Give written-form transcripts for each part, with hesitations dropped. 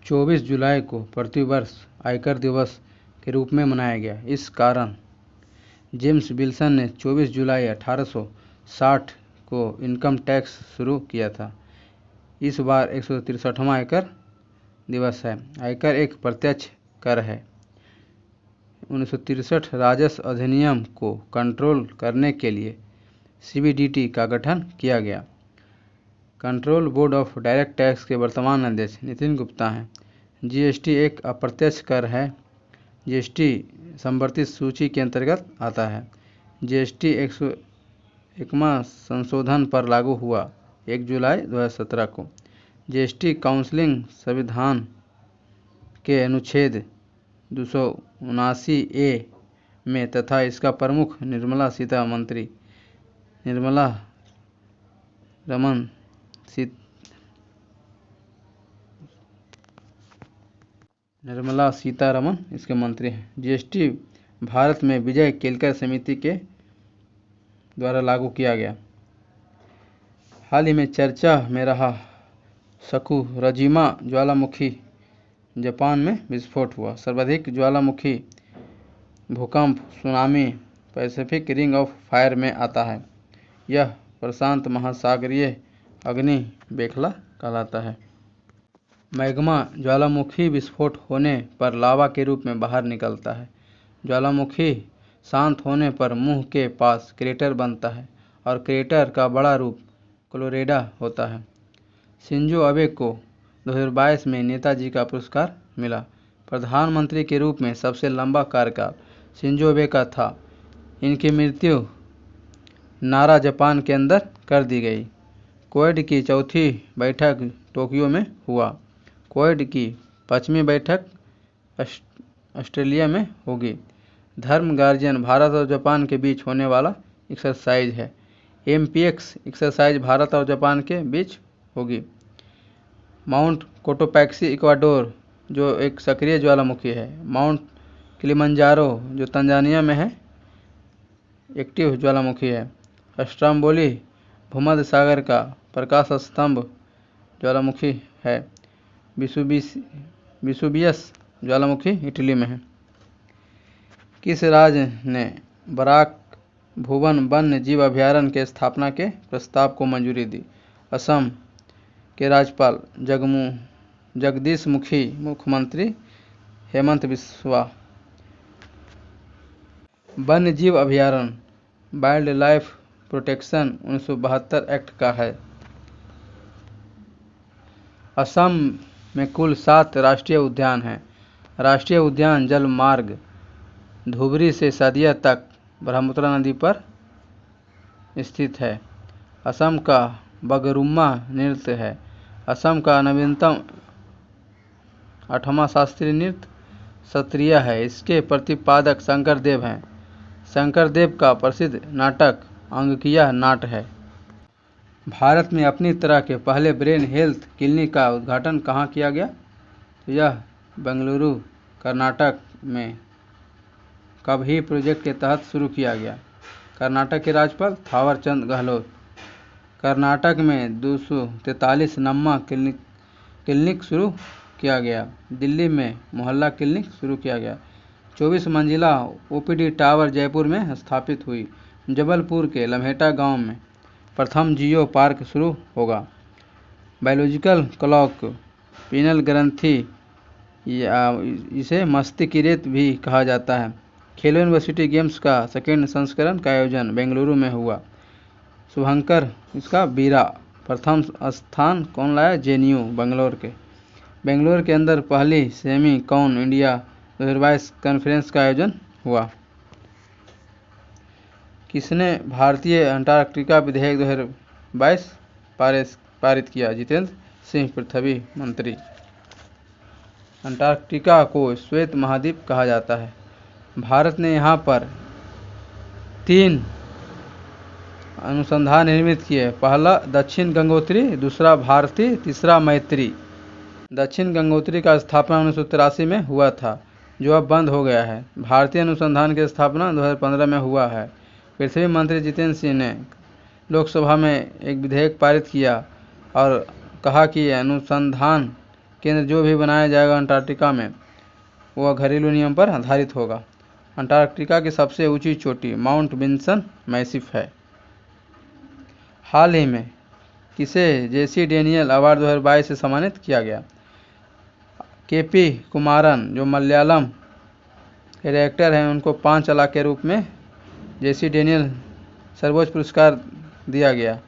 24 जुलाई को प्रतिवर्ष आयकर दिवस के रूप में मनाया गया। इस कारण जेम्स विल्सन ने 24 जुलाई 1860 को इनकम टैक्स शुरू किया था। इस बार 163वां आयकर दिवस है। आयकर एक प्रत्यक्ष कर है। 1963 राजस्व अधिनियम को कंट्रोल करने के लिए सीबीडीटी का गठन किया गया। Control board of direct tax के वर्तमान अध्यक्ष नितिन गुप्ता हैं। जीएसटी एक अप्रत्यक्ष कर है। जीएसटी संवर्धित सूची के अंतर्गत आता है। जीएसटी 101वां संशोधन पर लागू हुआ 1 जुलाई 2017 को। जीएसटी काउंसिल संविधान के अनुच्छेद 279A में तथा इसका प्रमुख निर्मला सीतारमन इसके मंत्री हैं। जीएसटी भारत में विजय केलकर समिति के द्वारा लागू किया गया। हाल ही में चर्चा में रहा सकुराजिमा ज्वालामुखी जापान में विस्फोट हुआ। सर्वाधिक ज्वालामुखी भूकंप tsunami Pacific ring of fire में आता है। यह प्रशांत महासागरीय अग्नि बेखला कहलाता है। मैग्मा ज्वालामुखी विस्फोट होने पर लावा के रूप में बाहर निकलता है। ज्वालामुखी शांत होने पर मुंह के पास क्रेटर बनता है और क्रेटर का बड़ा रूप कोलोरेडा होता है। शिंजो अबे को 2022 में नेताजी का पुरस्कार मिला। प्रधानमंत्री के रूप में सबसे लंबा कार्यकाल शिंजो अबे का था। इनकी मृत्यु नारा जापान के अंदर कर दी गई। क्वाड की चौथी बैठक टोक्यो में हुआ। क्वाड की 5वीं बैठक ऑस्ट्रेलिया में होगी। धर्म गार्जियन भारत और जापान के बीच होने वाला एक्सरसाइज है। MPX एक्सरसाइज भारत और जापान के बीच होगी। माउंट कोटोपैक्सी इक्वाडोर जो एक सक्रिय ज्वालामुखी है। माउंट किलिमंजारो जो तंजानिया में है, एक्टिव ज्वालामुखी है। स्ट्रोम्बोली भूमध्य सागर का प्रकाश स्तंभ ज्वालामुखी है। विसुवियस ज्वालामुखी इटली में है। किस राज्य ने बराक भुवन वन्य जीव अभयारण्य के स्थापना के प्रस्ताव को मंजूरी दी? असम के राज्यपाल जगदीश मुखी, मुख्यमंत्री हेमंत बिस्वा। वन्य जीव अभयारण्य वाइल्ड लाइफ प्रोटेक्शन 1972 एक्ट का है। असम में कुल 7 राष्ट्रीय उद्यान हैं। राष्ट्रीय उद्यान जल मार्ग धुबरी से सदिया तक ब्रह्मपुत्र नदी पर स्थित है। असम का बगरुम्मा नृत्य है। असम का नवीनतम 8वां शास्त्रीय नृत्य सत्रिया है। इसके प्रतिपादक शंकर देव हैं। शंकर देव का प्रसिद्ध नाटक अंगिका नाट है। भारत में अपनी तरह के पहले ब्रेन हेल्थ क्लिनिक का उद्घाटन कहाँ किया गया? तो यह बेंगलुरु कर्नाटक में कभी प्रोजेक्ट के तहत शुरू किया गया। कर्नाटक के राज्यपाल थावरचंद गहलोत। कर्नाटक में 243 नम्मा क्लिनिक शुरू किया गया। दिल्ली में मोहल्ला क्लिनिक शुरू किया गया। 24 मंजिला OPD टावर जयपुर में स्थापित हुई। जबलपुर के लम्हेटा गांव में प्रथम जियो पार्क शुरू होगा। बायोलॉजिकल क्लॉक पीनल ग्रंथि इसे मस्तिष्क की रेत भी कहा जाता है। खेलो यूनिवर्सिटी गेम्स का 2nd संस्करण का आयोजन बेंगलुरु में हुआ। शुभंकर इसका बीरा प्रथम स्थान कौन लाया? JNU बेंगलोर के अंदर पहली सेमी कॉन इंडिया 2022 कॉन्फ्रेंस का आयोजन हुआ। किसने भारतीय अंटार्कटिका विधेयक 2022 पारित किया? जितेंद्र सिंह, पृथ्वी मंत्री। अंटार्कटिका को श्वेत महाद्वीप कहा जाता है। भारत ने यहाँ पर 3 अनुसंधान निर्मित किए। पहला दक्षिण गंगोत्री, दूसरा भारती, तीसरा मैत्री। दक्षिण गंगोत्री का स्थापना 1983 में हुआ था, जो अब बंद हो गया है। भारतीय अनुसंधान की स्थापना 2015 में हुआ है। पृथ्वी मंत्री जितेंद्र सिंह ने लोकसभा में एक विधेयक पारित किया और कहा कि अनुसंधान केंद्र जो भी बनाया जाएगा अंटार्कटिका में वह घरेलू नियम पर आधारित होगा। अंटार्कटिका की सबसे ऊंची चोटी माउंट विल्सन मैसिफ है। हाल ही में किसे जेसी डेनियल अवार्ड 2022 से सम्मानित किया गया? केपी कुमारन जो मलयालम के डायरेक्टर हैं उनको 5 लाख के रूप में जेसी डेनियल सर्वोच्च पुरस्कार दिया गया।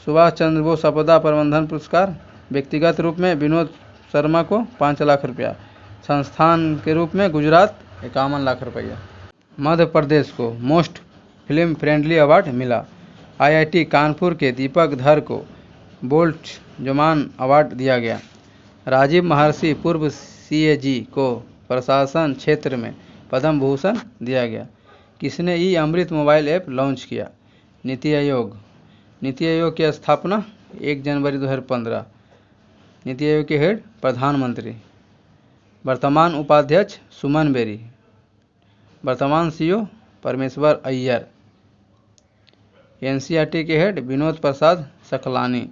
सुभाष चंद्र बोस आपदा प्रबंधन पुरस्कार व्यक्तिगत रूप में विनोद शर्मा को 5 लाख रुपया, संस्थान के रूप में गुजरात 51 लाख रुपया। मध्य प्रदेश को मोस्ट फिल्म फ्रेंडली अवार्ड मिला। आईआईटी कानपुर के दीपक धर को बोल्ट जमान अवार्ड दिया गया। राजीव महर्षि पूर्व सीएजी को प्रशासन क्षेत्र में पद्म भूषण दिया गया। किसने ई अमृत मोबाइल ऐप लॉन्च किया? नीति आयोग। नीति आयोग की स्थापना 1 जनवरी 2015। नीति आयोग के हेड प्रधानमंत्री। वर्तमान उपाध्यक्ष सुमन बेरी। वर्तमान सीईओ परमेश्वर अय्यर। एनसीईआरटी के हेड विनोद प्रसाद सकलानी।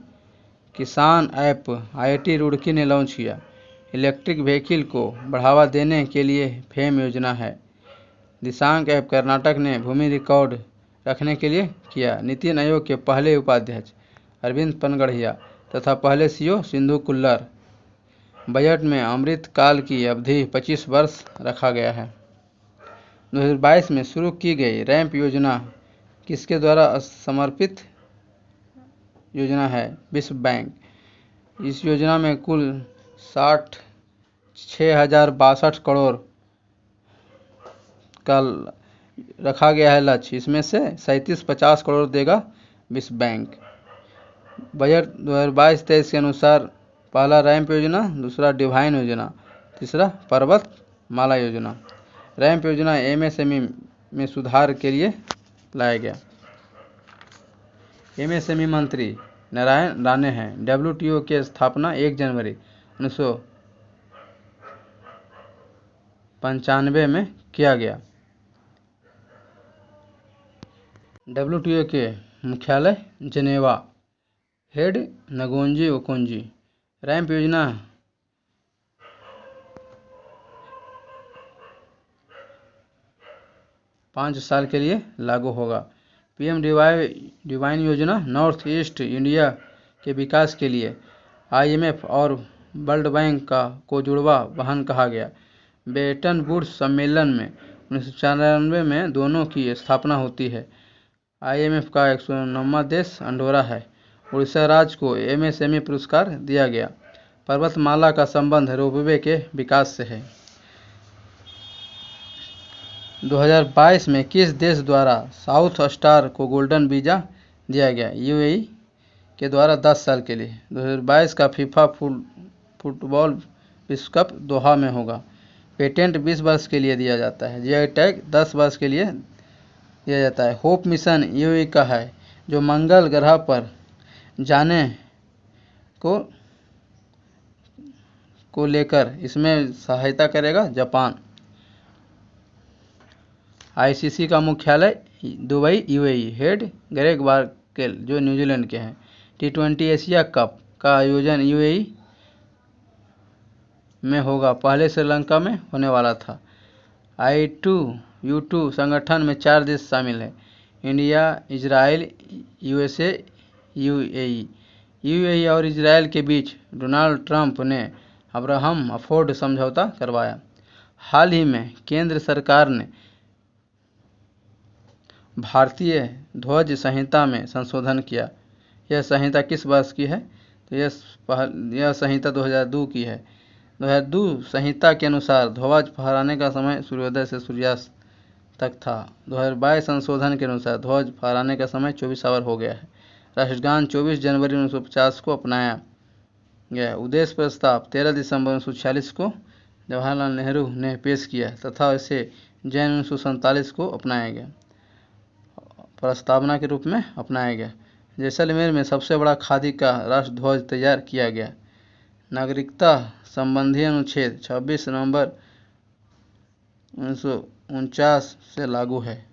किसान ऐप आईआईटी रुड़की ने लॉन्च किया। इलेक्ट्रिक व्हीकल को बढ़ावा देने के लिए फेम योजना है। दिशांक ऐप कर्नाटक ने भूमि रिकॉर्ड रखने के लिए किया। नीति आयोग के पहले उपाध्यक्ष अरविंद पनगढ़िया तथा पहले सीईओ सिंधु कुल्लर। बजट में अमृत काल की अवधि 25 वर्ष रखा गया है। 2022 में शुरू की गई रैंप योजना किसके द्वारा समर्पित योजना है? विश्व बैंक। इस योजना में कुल 6,062 करोड़ का रखा गया है लक्ष्य। इसमें से 3750 करोड़ देगा विश्व बैंक। बजट 2022-23 के अनुसार पहला रैंप योजना, दूसरा डिवाइन योजना, तीसरा पर्वत माला योजना। रैंप योजना एमएसएमई में सुधार के लिए लाया गया। एमएसएमई मंत्री नारायण राणे हैं। डब्ल्यूटीओ की स्थापना 1 जनवरी 1995 में किया गया। डब्ल्यूटीओ के मुख्यालय जेनेवा। हेड नगोंजी ओकोंजी। रैंप योजना पाँच साल के लिए लागू होगा। पीएम डिवाइन योजना नॉर्थ ईस्ट इंडिया के विकास के लिए आईएमएफ और वर्ल्ड बैंक को जुड़वा वाहन कहा गया। बेटन वुड्स सम्मेलन में 1994 में दोनों की स्थापना होती है। आईएमएफ का 109वां देश अंडोरा है। उड़ीसा राज्य को एमएसएमई पुरस्कार दिया गया। पर्वतमाला का संबंध रोपवे के विकास से है। 2022 में किस देश द्वारा साउथ स्टार को गोल्डन वीजा दिया गया? यूएई के द्वारा 10 साल के लिए। 2022 का फीफा फुटबॉल विश्व कप दोहा में होगा। पेटेंट 20 वर्ष के लिए दिया जाता है। जीआई टैग 10 वर्ष के लिए दिया जाता है। होप मिशन यूएई का है जो मंगल ग्रह पर जाने को लेकर इसमें सहायता करेगा जापान। आईसीसी का मुख्यालय दुबई यूएई। हेड ग्रेग बार्केल जो न्यूजीलैंड के हैं। टी20 एशिया कप का आयोजन यूएई में होगा। पहले श्रीलंका में होने वाला था। I2U2 संगठन में 4 देश शामिल हैं। India, Israel, USA, UAE. UAE और इजराइल के बीच डोनाल्ड ट्रंप ने अब्राहम अफोर्ड समझौता करवाया। हाल ही में केंद्र सरकार ने भारतीय ध्वज संहिता में संशोधन किया। यह संहिता किस वर्ष की है? तो यह संहिता 2002 की है। 2002 संहिता के अनुसार ध्वज फहराने का समय सूर्योदय से सूर्यास्त तक था। 2022 संशोधन के अनुसार ध्वज फहराने का समय 24 आवर हो गया है। राष्ट्रगान 24 जनवरी 1950 को अपनाया गया। उद्देश्य प्रस्ताव 13 दिसंबर 1946 को जवाहरलाल नेहरू ने पेश किया तथा इसे जैन 1947 को अपनाया गया, प्रस्तावना के रूप में अपनाया गया। जैसलमेर में सबसे बड़ा खादी का राष्ट्रध्वज तैयार किया गया। नागरिकता संबंधी अनुच्छेद 26 नवंबर 1949 से लागू है।